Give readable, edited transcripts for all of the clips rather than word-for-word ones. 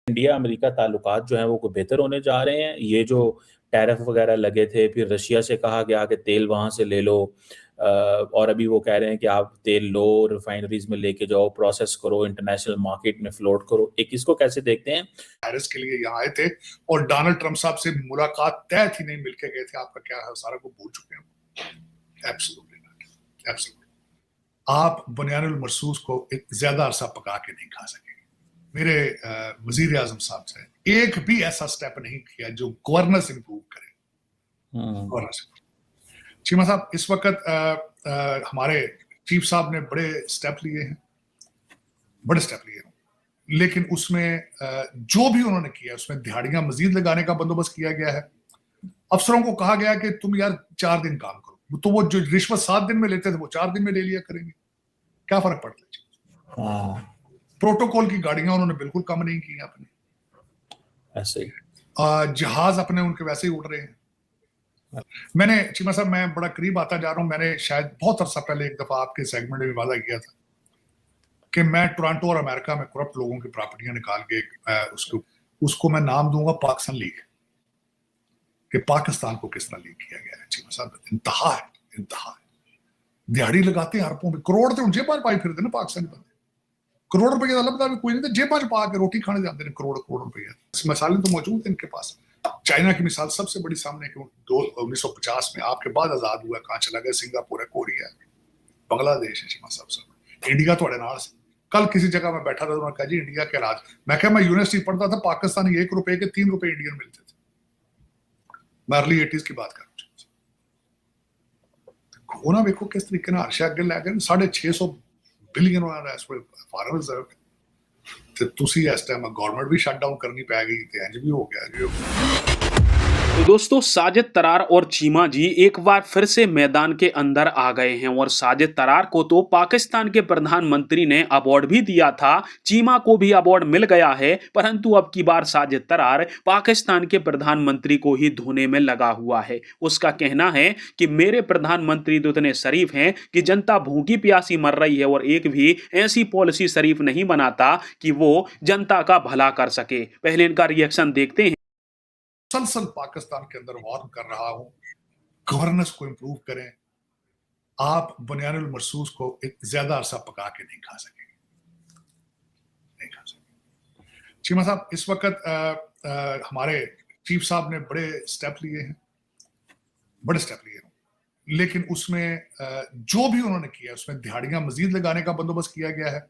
India America ताल्लुकात जो हैं वो कोई बेहतर होने जा रहे हैं? ये जो टैरिफ वगैरह लगे थे, फिर रशिया से कहा गया कि तेल वहाँ से ले लो, और अभी वो कह रहे हैं कि आप तेल लो, रिफाइनरीज में लेके जाओ, प्रोसेस करो, इंटरनेशनल मार्केट में फ्लोट करो। एक इसको कैसे देखते हैं? पेरिस के लिए यहाँ आए थे और डोनाल्ड ट्रंप साहब से मुलाकात तय थी, नहीं मिलके गए थे। आपका क्या है, सारा को भूल चुके हैं। Absolutely not, absolutely. आप बुनियानुल मरसूस को एक ज्यादा अरसा पका के नहीं खा सकेंगे। मेरे वजीर आजम साहब से एक भी ऐसा स्टेप नहीं किया जो गवर्नेंस इंप्रूव करे। गवर्नेंस चीमा साहब इस वक्त हमारे चीफ साहब ने बड़े स्टेप लिए हैं, बड़े स्टेप लिए हैं, लेकिन उसमें जो भी उन्होंने किया उसमें दिहाड़ियां मजीद लगाने का बंदोबस्त किया गया है। अफसरों को कहा गया कि तुम यार 4 दिन काम करो, तो वो जो रिश्वत 7 दिन में लेते थे वो 4 दिन में ले लिया करेंगे। क्या फर्क पड़ता है? प्रोटोकॉल की गाड़ियां उन्होंने बिल्कुल कम नहीं की अपनी, ऐसे ही जहाज अपने उनके वैसे ही उड़ रहे हैं। मैंने चीमा साहब, मैं बड़ा करीब आता जा रहा हूं। मैंने शायद बहुत अरसा पहले एक दफा आपके सेगमेंट में वादा किया था कि मैं टोरंटो और अमेरिका में करप्ट लोगों की प्रॉपर्टियां निकाल के उसको मैं नाम दूंगा पाकिस्तान लीग, कि पाकिस्तान को किस तरह लीग किया गया है। चीमा साहब इंतहा है, इंतहा है। दिहाड़ी लगाते हैं अरबों में, करोड़ तो जेबां पाई फिरते ना पाकिस्तानी बंदे। करोड़ रुपए का लभदा भी कोई नहीं, जेबां पा के रोटी खाने जाते हैं करोड़ करोड़ रुपए। मिसालें तो मौजूद है इनके पास। चाइना की मिसाल सबसे बड़ी सामने, 1950 में आपके बाद आजाद हुआ, कहां चला गया? सिंगापुर है, कोरिया है, बांग्लादेश है। चीमा साहब इंडिया थोड़े नाल से। कल किसी जगह में बैठा था, उन्होंने कहा जी इंडिया के राज। मैं क्या, मैं यूनिवर्सिटी पढ़ता था, पाकिस्तानी 1 रुपए के 3 रुपए इंडियन मिलते थे। मैं अर्ली 80s की बात कर रहा हूं। होना देखो किस तरीके ना अर्शा अगे लै गए। 650 बिलियन फॉरेन रिजर्व। ਤੇ ਤੁਸੀਂ ਇਸ ਟਾਈਮ गवर्नमेंट भी शट डाउन करनी पै गई, तो इंज भी हो गया। तो दोस्तों साजिद तरार और चीमा जी एक बार फिर से मैदान के अंदर आ गए हैं और साजिद तरार को तो पाकिस्तान के प्रधानमंत्री ने अवार्ड भी दिया था, चीमा को भी अवार्ड मिल गया है, परंतु अब की बार साजिद तरार पाकिस्तान के प्रधानमंत्री को ही धोने में लगा हुआ है। उसका कहना है कि मेरे प्रधानमंत्री तो इतने शरीफ हैं कि जनता भूखी प्यासी मर रही है और एक भी ऐसी पॉलिसी शरीफ नहीं बनाता कि वो जनता का भला कर सके। पहले इनका रिएक्शन देखते हैं। मुसलसल पाकिस्तान के अंदर वार्न कर रहा हूं, गवर्नेंस को इंप्रूव करें। आप बुनियानुल मरसूस को एक ज्यादा अरसा पका के नहीं खा सकेंगे, नहीं खा सकेंगे। चीमा साहब इस वक्त हमारे चीफ साहब ने बड़े स्टेप लिए हैं, बड़े स्टेप लिए हैं, लेकिन उसमें जो भी उन्होंने किया उसमें दिहाड़ियां मजीद लगाने का बंदोबस्त किया गया है।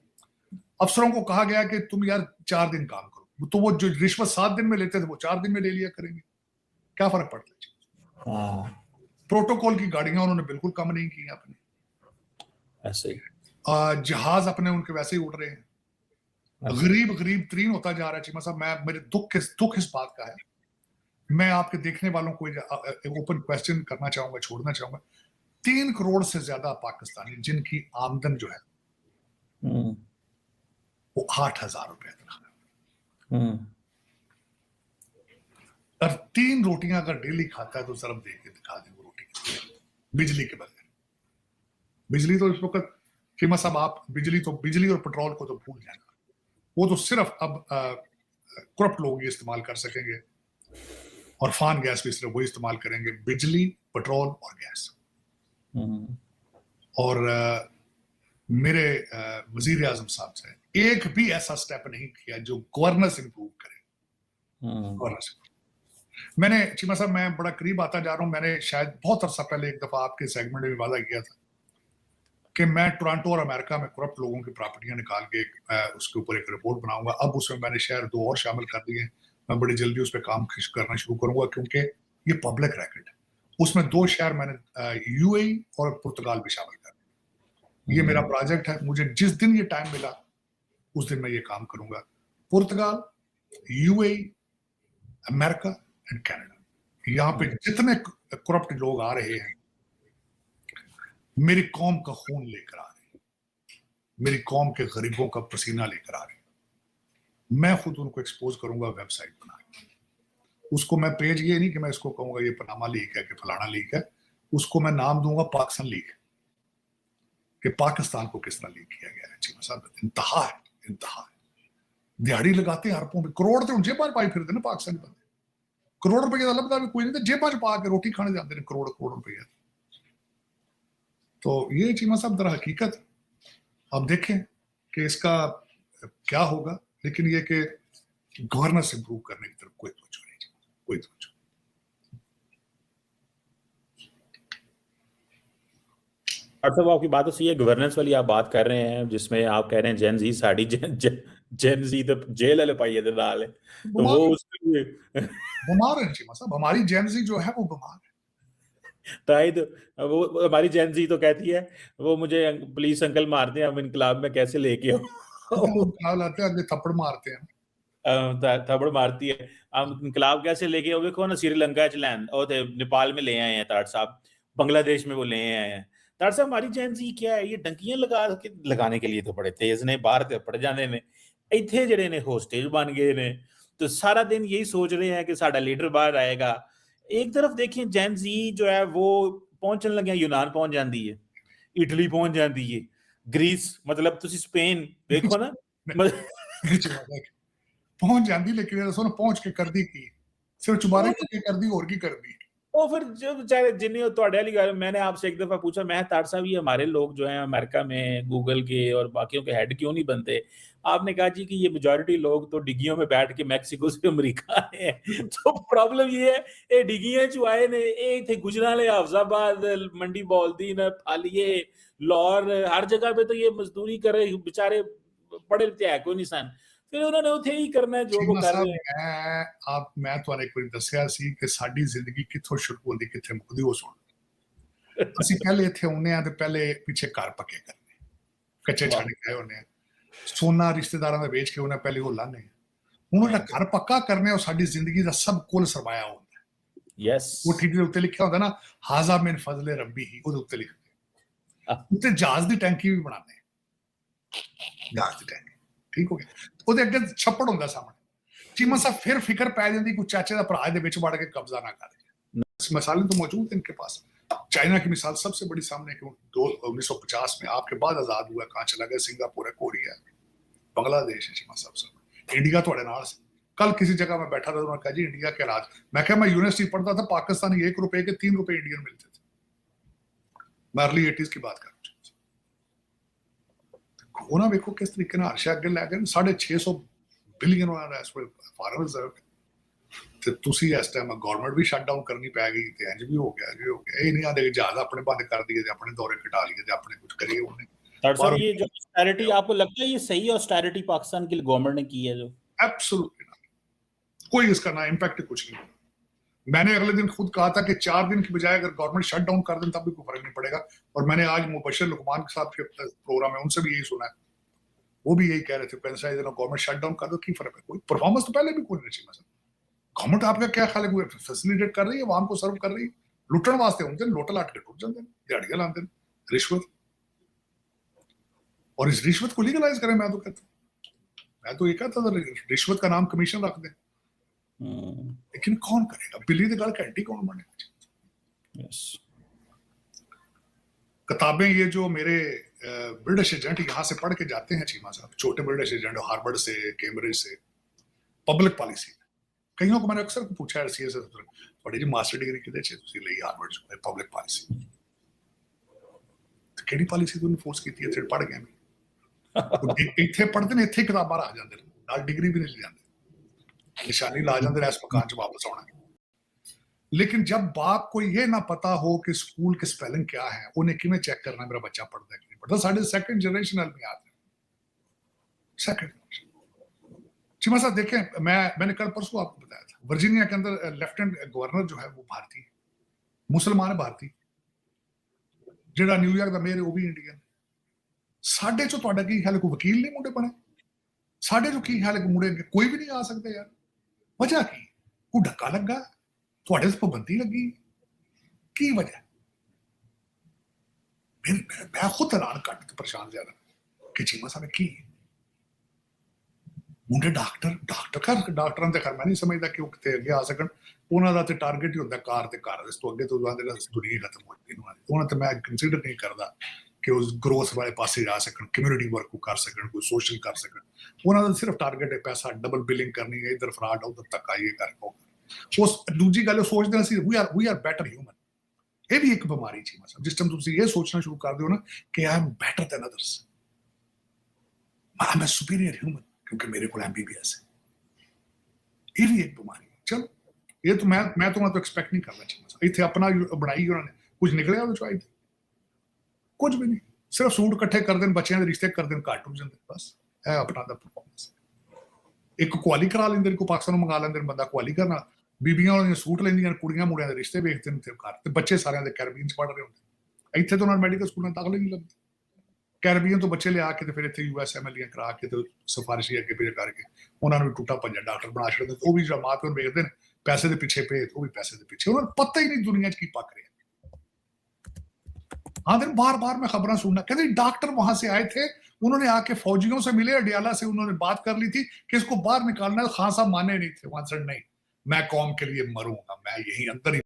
अफसरों को कहा गया कि तुम यार 4 दिन काम करो, तो वो जो रिश्वत 7 दिन में लेते थे वो 4 दिन में ले लिया करेंगे। क्या फर्क पड़ता है? प्रोटोकॉल की गाड़ियां उन्होंने बिल्कुल कम नहीं की अपनी, ऐसे ही जहाज अपने उनके वैसे ही उड़ रहे हैं। गरीब गरीब तरीन होता जा रहा है। चीमा साहब मेरे दुख इस बात का है। मैं आपके देखने वालों को ओपन क्वेश्चन करना चाहूंगा, छोड़ना चाहूंगा। 3 करोड़ से ज्यादा पाकिस्तानी जिनकी आमदन जो है वो 8,000 रुपए तक, और 3 रोटियां अगर डेली खाता है तो जरा देख के दिखा दे वो रोटी बिजली के बगैर। बिजली तो इस वक्त चीमा साहब आप बिजली और पेट्रोल को तो भूल जाना, वो तो सिर्फ अब करप्ट लोग ये इस्तेमाल कर सकेंगे, और फान गैस भी सिर्फ वही इस्तेमाल करेंगे, बिजली, पेट्रोल और गैस। और मेरे वजीर आजम साहब से एक भी ऐसा स्टेप नहीं किया जो गवर्नेंस इंप्रूव करे। मैंने चीमा साहब, मैं बड़ा करीब आता जा रहा हूं। मैंने शायद बहुत अरसा पहले एक दफा आपके सेगमेंट में वादा किया था कि मैं टोरंटो और अमेरिका में करप्ट लोगों की प्रॉपर्टियां निकाल के उसके ऊपर एक रिपोर्ट बनाऊंगा। अब उसमें मैंने शहर 2 और शामिल कर दिए हैं। मैं बड़ी जल्दी उस पर काम करना शुरू करूंगा, क्योंकि ये पब्लिक रिकॉर्ड है। उसमें 2 शहर मैंने यूएई और पुर्तगाल भी शामिल कर दिए। ये मेरा प्रोजेक्ट है। मुझे जिस दिन ये टाइम मिला उस दिन मैं ये काम करूंगा। पुर्तगाल, यूएई, अमेरिका एंड कनाडा, यहाँ पे जितने करप्ट लोग आ रहे हैं मेरी कौम का खून लेकर आ रहे हैं, मेरी कौम के गरीबों का पसीना लेकर आ रहे हैं। मैं खुद उनको एक्सपोज करूंगा वेबसाइट बना के। उसको मैं पेज ये नहीं कि मैं इसको कहूंगा ये पनामा लीग है कि फलाना लीग है, उसको मैं नाम दूंगा पाकिस्तान लीग, कि पाकिस्तान को किस तरह लीग किया गया है। चीमा साहब इंतहा है, इंतहा है। दिहाड़ी लगाते हैं अरबों में, करोड़ तो जेबां पाई फिरते हैं पाकिस्तानी बंदे, करोड़ रुपए का लभदा भी कोई नहीं, जेबां च पा के रोटी खाने जाते हैं करोड़ करोड़ रुपए। तो ये चीमा साहब दर हकीकत अब देखें कि इसका क्या होगा, लेकिन ये कि गवर्नेंस इंप्रूव करने की तरफ कोई तवज्जो नहीं, कोई तवज्जो। साहब आपकी बात तो सही है, गवर्नेंस वाली आप बात कर रहे हैं, जिसमें आप कह रहे हैं जेन जी साड़ी जेन जी तो जेल वाले पाइए थे नाल, तो वो उसके लिए बीमार है चीमा साहब, हमारी जेन जी जो है वो बीमार है। ताई तो वो हमारी जेन जी तो कहती है वो मुझे पुलिस अंकल मारते हैं, हम इनकलाब में कैसे लेके लाते हैं, थप्पड़ मारते हैं, थप्पड़ मारती है, हम इनकलाब कैसे लेके आओ, देखो ना श्रीलंका च लैन और नेपाल में ले आए हैं ताड़ साहब, बांग्लादेश में वो ले आए हैं ताड़ साहब। हमारी जेन जी क्या है, ये डंकियां लगाने के लिए तो बड़े तेज ने, बाहर ते पड़ जाने ने, इत्थे जेडे ने होस्टेज बन गए ने, तो सारा दिन यही सोच रहे हैं कि साडा लीडर बाहर आएगा। एक तरफ देखें जेन जी जो है वो पहुंचने लगे, यूनान पहुंच जाती है, इटली पहुंच जाती है, ग्रीस, मतलब तुसी स्पेन देखो ना पहुंच जाती, लेकिन पहुंच के कर दी की सिर्फ चुबारे कर दी और की कर दी। वो फिर जो बेचारे जिन्हें तो वाली गल, मैंने आपसे एक दफा पूछा, मैं ताड़ साहब ये हमारे लोग जो हैं अमेरिका में गूगल के और बाकियों के हेड क्यों नहीं बनते? आपने कहा जी कि ये मेजॉरिटी लोग तो डिग्गियों में बैठ के मैक्सिको से अमेरिका आए हैं तो प्रॉब्लम ये है, ये डिग्गियां जो आए ने ये थे गुजराले, हाफजाबाद, मंडी बौलदीन, फालिए, लाहौर, हर जगह पे तो ये मजदूरी करे बेचारे, पढ़े लिखे है कोई नहीं सन, फिर उन्होंने उथे ही करना जो वो कर रहे हैं। मैं ਤੁਹਾਨੂੰ ਇੱਕ ਵਾਰੀ ਦੱਸਿਆ ਸੀ ਕਿ ਸਾਡੀ ਜ਼ਿੰਦਗੀ ਕਿੱਥੋਂ ਸ਼ੁਰੂ ਹੁੰਦੀ ਕਿੱਥੇ ਮੁੱਕਦੀ ਉਹ ਸੁਣ। ਅਸੀਂ ਪਹਿਲੇ ਇੱਥੇ ਆਉਂਦੇ ਆ ਤੇ ਪਹਿਲੇ ਪਿੱਛੇ ਘਰ ਪੱਕੇ ਕਰਨੇ, ਕੱਚੇ ਛੱਡ ਕੇ ਆਏ ਹੁੰਦੇ ਆ, ਸੋਨਾ ਰਿਸ਼ਤੇਦਾਰਾਂ ਦਾ ਵੇਚ ਕੇ ਉਹਨਾਂ ਪਹਿਲੇ ਉਹ ਲਾਣੇ, ਹੁਣ ਉਹਦਾ ਘਰ ਪੱਕਾ ਕਰਨੇ ਉਹ ਸਾਡੀ ਜ਼ਿੰਦਗੀ ਦਾ ਸਭ ਕੁੱਲ ਸਰਮਾਇਆ ਹੁੰਦਾ। ਯੈਸ, ਉਹ ਠੀਕ ਦੇ ਉੱਤੇ ਲਿਖਿਆ ਹੁੰਦਾ ਨਾ, ਹਾਜ਼ਾ ਮਿਨ ਫਜ਼ਲੇ ਰੱਬੀ ਹੀ, ਉਹਦੇ ਉੱਤੇ ਲਿਖਦੇ ਉੱਤੇ ਜਹਾਜ਼ ਦੀ ਟੈਂਕੀ ਵੀ ਬਣਾਉਂਦੇ, ਜਹਾਜ਼ ਦੀ ਟੈਂਕੀ, ਠੀਕ ਹੋ ਗਿਆ। ਉਹਦੇ ਅੱਗੇ ਛੱਪੜ ਹੁੰਦਾ ਸਾਹਮਣੇ, चीमा साहब फिर फिक्र पै जाती कुछ चाचे का भरा दे विच वड़ के कब्जा ना कर। इस मसाले तो मौजूद है इनके पास। चाइना की मिसाल सबसे बड़ी सामने कि 1950 में आपके बाद आजाद हुआ, कहाँ चला गया, सिंगापुर है, कोरिया है, बांग्लादेश है, चीमा साहब सब इंडिया थोड़े नाल से। कल किसी जगह में बैठा था, उन्होंने कहा जी इंडिया के हालात, मैं कहा मैं यूनिवर्सिटी पढ़ता था, पाकिस्तानी 1 रुपए के 3 रुपए इंडियन मिलते थे, मैं अर्ली 80s की बात कर रहा हूँ। होना देखो किस तरीके हर शे अगे लै गए, 650 बिलियन फॉरेन रिजर्व ते तुसी इस टाइम गवर्नमेंट भी शट डाउन करनी पै गई ते इंज भी हो गया, ये हो गया। ये नहीं आंदे कि जहाज अपने बंद कर दिए ते अपने दौरे घटा लिए ते अपने कुछ करिए उन्हें। सर ये जो ऑस्टेरिटी आपको लगता है ये सही ऑस्टेरिटी पाकिस्तान की गवर्नमेंट ने की है? जो एब्सोल्युटली कोई इसका ना इम्पैक्ट कुछ नहीं। मैंने अगले दिन खुद कहा था कि 4 दिन की बजाय अगर गवर्नमेंट शट डाउन कर दें तब भी कोई फर्क नहीं पड़ेगा। और मैंने आज मुबशर लुकमान के साथ प्रोग्राम है, उनसे भी यही सुना है, वो भी यही कह रहे थे गवर्नमेंट शट डाउन कर दो, की फर्क है, कोई परफॉर्मेंस तो पहले भी कोई नहीं चाहिए। गवर्नमेंट आपका क्या ख्याल है, फैसिलिटेट कर रही है, आवाम को सर्व कर रही है, लुटन वास्ते होंगे लोटा लाट के टुट जाते हैं, दिहाड़ियां लाते हैं, रिश्वत, और इस रिश्वत को लीगलाइज करें। मैं तो कहता हूँ, मैं तो ये कहता था रिश्वत का नाम कमीशन रख दें, लेकिन कौन करेगा? बिल्ली की गल घंटी कौन बनेगा? किताबें ये जो मेरे ब्रिटिश एजेंट यहाँ से पढ़ के जाते हैं चीमा साहब, छोटे ब्रिटिश एजेंट हार्वर्ड से, कैम्ब्रिज से, पब्लिक पॉलिसी, कईयों को मैंने अक्सर पूछा है सीएस बड़ी जी मास्टर डिग्री किते चे तुसी लई हार्वर्ड से पब्लिक पॉलिसी, तो केड़ी पॉलिसी तूने फोर्स कीती है? पढ़ गए मैं इत्थे पढ़दे ने, इत्थे किताबां आ जांदे ने, नाल डिग्री भी नहीं ले जांदे, निशानी ला जांदे ने, इस मकान च वापस आउणा। लेकिन जब बाप को ये ना पता हो कि स्कूल के स्पेलिंग क्या है, उन्हें किमें चेक करना मेरा बच्चा पढ़ता है कि नहीं पढ़ता? साढ़े सेकंड जनरेशन में आते हैं, सेकंड जनरेशन। चीमा साहब देखें, मैंने कल परसों आपको बताया था, वर्जीनिया के अंदर लेफ्टिनेंट गवर्नर जो है वो भारतीय, मुसलमान है, भारतीय, जेड़ा न्यूयॉर्क का मेयर है वो भी इंडियन। साढ़े चो तुहाडा की ख्याल है कोई वकील नहीं मुंडे बने? साढ़े चो की ख्याल है मुंडे कोई भी नहीं आ सकते यार? वजह की? कोई धक्का लगा, थोड़े से पाबंदी लगी, की वजह? मैं खुद हैरान घट परेशान ज्यादा कि चीमा साहब की मुंडे डॉक्टर डॉक्टरां ते खैर मैं नहीं समझदा कि वो किते अगे आ सकन, उन्हां दा ते टारगेट ही हुंदा कार ते घर, इस तो अगे तो दुनिया खत्म हो जाती, उन्हां ते मैं कंसीडर नहीं करदा कि उस ग्रोथ वाले पासे जा सकन, कम्युनिटी वर्क को कर सकन, कोई सोशल कर सकन। उन्होंने सिर्फ टारगेट है पैसा, डबल बिलिंग करनी है, इधर फ्रॉड उधर धक्का ये कर। उस दूजी गल सोचते सी वी आर बेटर ह्यूमन। ये भी एक बीमारी चीमा साहब, जिस टाइम तुम ये सोचना शुरू कर दो ना कि I am better than others, I am a superior human क्योंकि मेरे को MBBS है, ये भी एक बीमारी है। चलो ये तो मैं तो एक्सपेक्ट नहीं करना चाहिए। इतने अपना बनाई उन्होंने, कुछ निकलिया वो कुछ भी नहीं, सिर्फ सूट इकट्ठे कर दें, बच्चों के रिश्ते कर दें, घट जाते, बस है अपना दा परफॉर्मेंस। एक कुआली करा लेंगे, को पाकिस्तान मंगा लेंगे बंदा कुआली करना, बीबियां सूट लेंदियां, कुड़ियां मुंडियां के रिश्ते वेखते हैं घर, ते बच्चे सारे दे कैरेबियन पढ़ रहे होंगे। इत्थे तो उन्होंने मेडिकल स्कूलों दाखिल नहीं लगते, कैरेबियन तो बच्चे लिया के फिर इतने USMLE करा के तो सिफारिश अगे पेश करके उन्होंने भी टूटा भंजा डॉक्टर बना छड़ते। वो भी जो माँ प्यो वेखते हैं पैसे के पिछे पे, वो भी पैसे के पीछे, उन्होंने पता ही नहीं दुनिया की पक रहे। हाँ दिन बार बार मैं खबरें सुनना, कहते डॉक्टर वहां से आए थे, उन्होंने आके फौजियों से मिले, अडियाला से उन्होंने बात कर ली थी कि इसको बाहर निकालना है। खान साहब माने नहीं थे, वहां से नहीं, मैं कौम के लिए मरूंगा, मैं यही अंदर ही।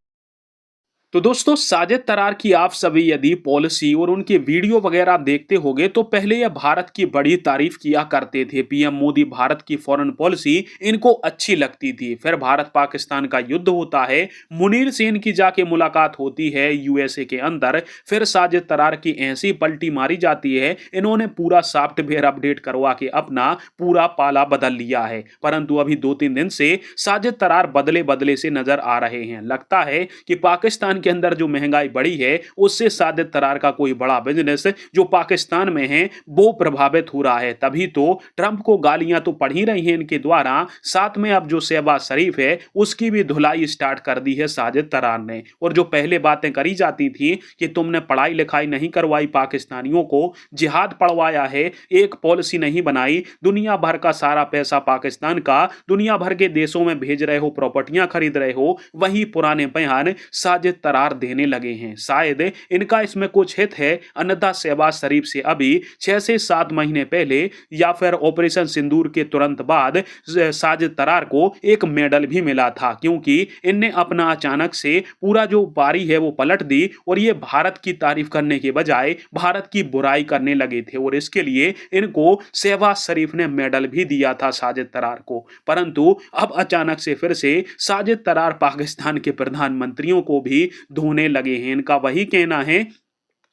तो दोस्तों साजिद तरार की आप सभी यदि पॉलिसी और उनके वीडियो वगैरह देखते होंगे तो पहले यह भारत की बड़ी तारीफ किया करते थे। PM मोदी भारत की फॉरेन पॉलिसी इनको अच्छी लगती थी। फिर भारत पाकिस्तान का युद्ध होता है, मुनीर सेन की जाके मुलाकात होती है USA के अंदर, फिर साजिद तरार की ऐसी पलटी मारी जाती है, इन्होंने पूरा सॉफ्टवेयर अपडेट करवा के अपना पूरा पाला बदल लिया है। परंतु अभी 2-3 दिन से साजिद तरार बदले बदले से नजर आ रहे हैं। लगता है कि पाकिस्तान के अंदर जो महंगाई बढ़ी है उससे साजिद तरार का कोई बड़ा बिजनेस जो पाकिस्तान में है वो प्रभावित हो रहा है। तभी तो ट्रंप को गालियां तो पड़ ही रही हैं इनके द्वारा, साथ में अब जो शहबाज शरीफ है उसकी भी धुलाई स्टार्ट कर दी है साजिद तरार ने। और जो पहले बातें करी जाती थी कि तुमने पढ़ाई लिखाई नहीं करवाई, पाकिस्तानियों को जिहाद पढ़वाया है, एक पॉलिसी नहीं बनाई, दुनिया भर का सारा पैसा पाकिस्तान का दुनिया भर के देशों में भेज रहे हो, प्रॉपर्टियां खरीद रहे हो, वही पुराने बयान साजिद तरार देने लगे हैं। शायद इनका इसमें कुछ हित है, अन्यथा शहबाज शरीफ से अभी 6 से 7 महीने पहले या फिर ऑपरेशन सिंदूर के तुरंत बाद साजिद तरार को एक मेडल भी मिला था, क्योंकि इनने अपना अचानक से पूरा जो पारी है वो पलट दी और ये भारत की तारीफ करने के बजाय भारत की बुराई करने लगे थे। और इसके लिए इनको शहबाज शरीफ ने मेडल भी दिया था साजिद तरार को। परंतु अब अचानक से फिर से साजिद तरार पाकिस्तान के प्रधानमंत्रियों को भी धोने लगे हैं। इनका वही कहना है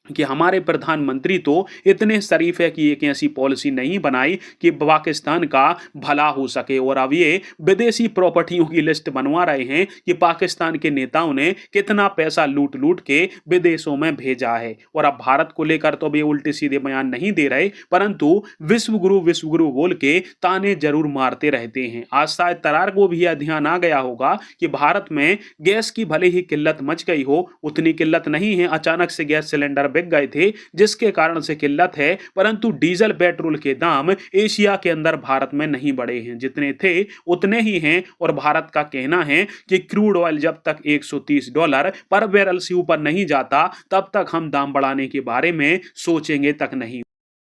कि हमारे प्रधानमंत्री तो इतने शरीफ है कि एक ऐसी पॉलिसी नहीं बनाई कि पाकिस्तान का भला हो सके। और अब ये विदेशी प्रॉपर्टियों की लिस्ट बनवा रहे हैं कि पाकिस्तान के नेताओं ने कितना पैसा लूट लूट के विदेशों में भेजा है। और अब भारत को लेकर तो वे उल्टे सीधे बयान नहीं दे रहे, परंतु विश्व गुरु बोल के ताने जरूर मारते रहते हैं। आज शायद तरार को भी यह ध्यान आ गया होगा कि भारत में गैस की भले ही किल्लत मच गई हो, उतनी किल्लत नहीं है, अचानक से गैस सिलेंडर बिक गए थे जिसके कारण से किल्लत है, परंतु डीजल पेट्रोल के दाम एशिया के अंदर भारत में नहीं बढ़े हैं, जितने थे उतने ही हैं। और भारत का कहना है कि क्रूड ऑयल जब तक $130 पर बैरल से ऊपर नहीं जाता तब तक हम दाम बढ़ाने के बारे में सोचेंगे तक नहीं।